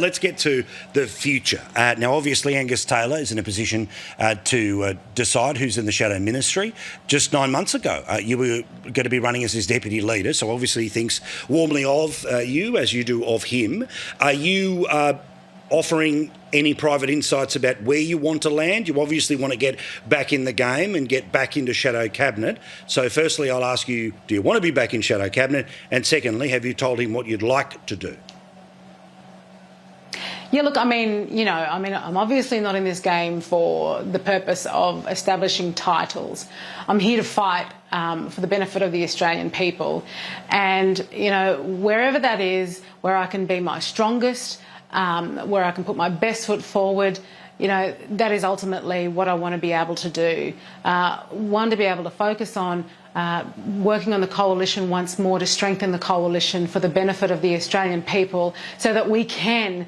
Let's get to the future. Now, obviously, Angus Taylor is in a position to decide who's in the shadow ministry. Just 9 months ago, you were going to be running as his deputy leader, so obviously he thinks warmly of you as you do of him. Are you offering any private insights about where you want to land? You obviously want to get back in the game and get back into shadow cabinet. So firstly, I'll ask you, do you want to be back in shadow cabinet? And secondly, have you told him what you'd like to do? Yeah, look, I'm obviously not in this game for the purpose of establishing titles. I'm here to fight for the benefit of the Australian people. And, wherever that is, where I can be my strongest, where I can put my best foot forward, that is ultimately what I want to be able to do. One, to be able to focus on working on the coalition once more to strengthen the coalition for the benefit of the Australian people so that we can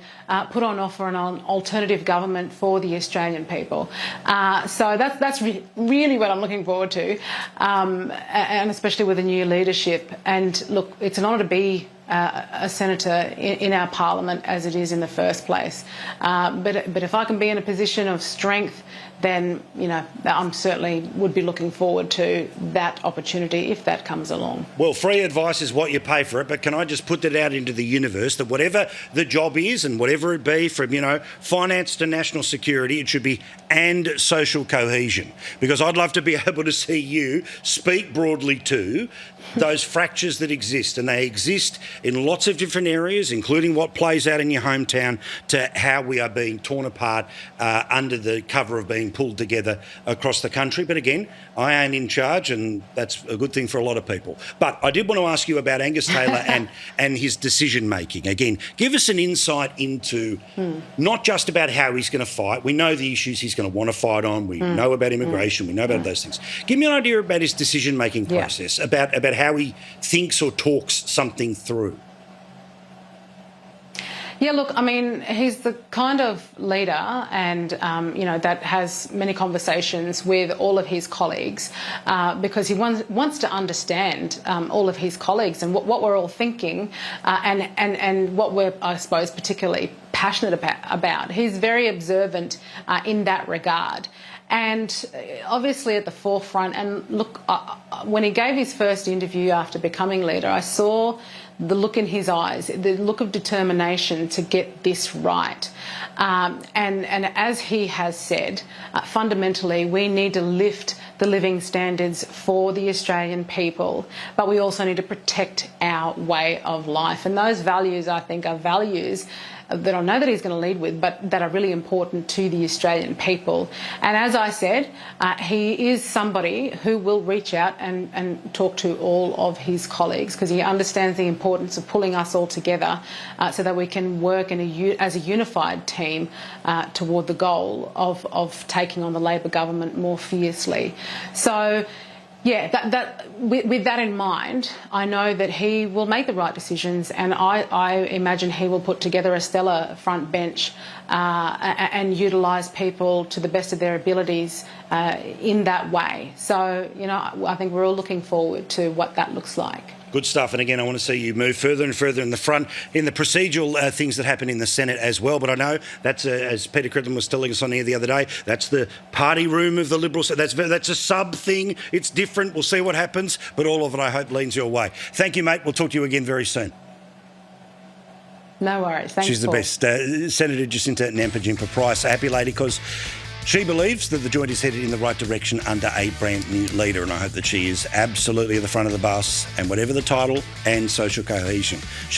put on offer an alternative government for the Australian people. So that's really what I'm looking forward to, and especially with the new leadership. And look, it's an honour to be a senator in our parliament as it is in the first place. But if I can be in a position of strength, then, I'm certainly would be looking forward to that opportunity if that comes along. Well, free advice is what you pay for it, but can I just put that out into the universe that whatever the job is and whatever it be, from, finance to national security, it should be and social cohesion. Because I'd love to be able to see you speak broadly to those fractures that exist, and they exist in lots of different areas, including what plays out in your hometown, to how we are being torn apart under the cover of being pulled together across the country. But again, I am in charge, and that's a good thing for a lot of people. But I did want to ask you about Angus Taylor and his decision-making. Again, give us an insight into not just about how he's going to fight. We know the issues he's going to want to fight on. We know about immigration. We know about those things. Give me an idea about his decision-making process, about how he thinks or talks something through. Yeah, look, he's the kind of leader and, that has many conversations with all of his colleagues because he wants to understand all of his colleagues and what we're all thinking and what we're, I suppose, particularly passionate about. He's very observant in that regard. And obviously at the forefront, and look, when he gave his first interview after becoming leader, I saw the look in his eyes, the look of determination to get this right. And as he has said, fundamentally, we need to lift the living standards for the Australian people, but we also need to protect our way of life. And those values, I think, are values that I know that he's going to lead with, but that are really important to the Australian people. And as I said, he is somebody who will reach out and talk to all of his colleagues because he understands the importance of pulling us all together so that we can work as a unified team toward the goal of taking on the Labor government more fiercely. So, yeah, with that in mind, I know that he will make the right decisions, and I imagine he will put together a stellar front bench and utilise people to the best of their abilities in that way. So, I think we're all looking forward to what that looks like. Good stuff. And again, I want to see you move further and further in the front in the procedural things that happen in the Senate as well. But I know that's, as Peter Crittenden was telling us on here the other day, that's the party room of the Liberals. That's a sub thing. It's different. We'll see what happens. But all of it, I hope, leans your way. Thank you, mate. We'll talk to you again very soon. No worries. Thanks, She's the Paul. best. Senator Jacinta Nampijinpa Price, a happy lady because she believes that the joint is headed in the right direction under a brand new leader, and I hope that she is absolutely at the front of the bus, and whatever the title, and social cohesion.